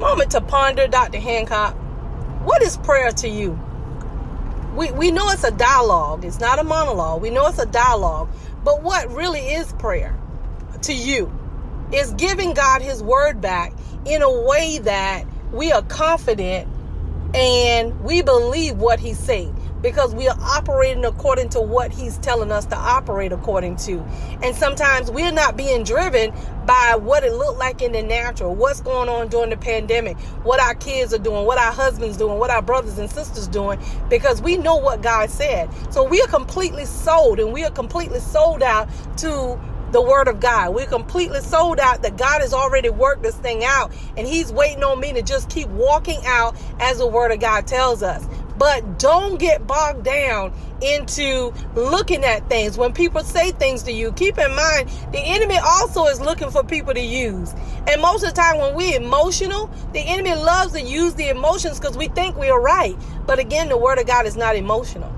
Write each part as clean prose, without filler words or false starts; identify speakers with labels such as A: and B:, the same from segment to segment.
A: moment to ponder, Dr. Hancock. What is prayer to you? We know it's a dialogue. It's not a monologue. We know it's a dialogue. But what really is prayer to you? It's giving God his word back in a way that we are confident and we believe what he's saying, because we are operating according to what he's telling us to operate according to. And sometimes we're not being driven by what it looked like in the natural, what's going on during the pandemic, what our kids are doing, what our husbands doing, what our brothers and sisters doing, because we know what God said. So we are completely sold, and we are completely sold out to the word of God. We're completely sold out that God has already worked this thing out, and he's waiting on me to just keep walking out as the word of God tells us. But don't get bogged down into looking at things. When people say things to you, keep in mind the enemy also is looking for people to use. And most of the time when we're emotional, the enemy loves to use the emotions because we think we are right. But again, the word of God is not emotional.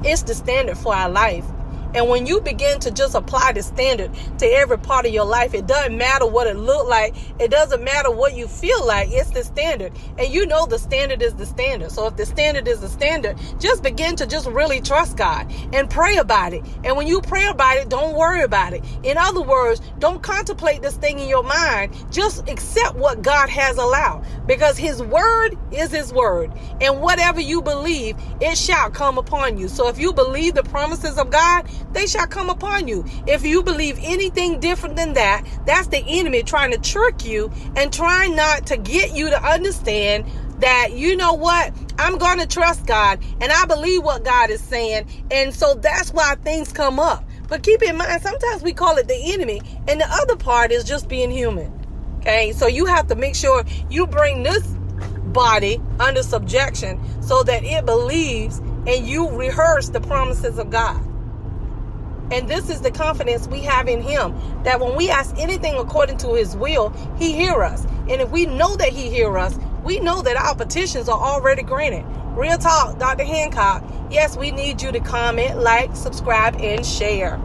A: It's the standard for our life. And when you begin to just apply the standard to every part of your life, it doesn't matter what it look like. It doesn't matter what you feel like. It's the standard. And you know the standard is the standard. So if the standard is the standard, just begin to just really trust God and pray about it. And when you pray about it, don't worry about it. In other words, don't contemplate this thing in your mind. Just accept what God has allowed, because his word is his word. And whatever you believe, it shall come upon you. So if you believe the promises of God, they shall come upon you. If you believe anything different than that, that's the enemy trying to trick you and trying not to get you to understand that, you know what, I'm going to trust God and I believe what God is saying. And so that's why things come up. But keep in mind, sometimes we call it the enemy, and the other part is just being human. Okay, so you have to make sure you bring this body under subjection so that it believes and you rehearse the promises of God. And this is the confidence we have in him, that when we ask anything according to his will, he hears us. And if we know that he hears us, we know that our petitions are already granted. Real talk, Dr. Hancock. Yes, we need you to comment, like, subscribe, and share.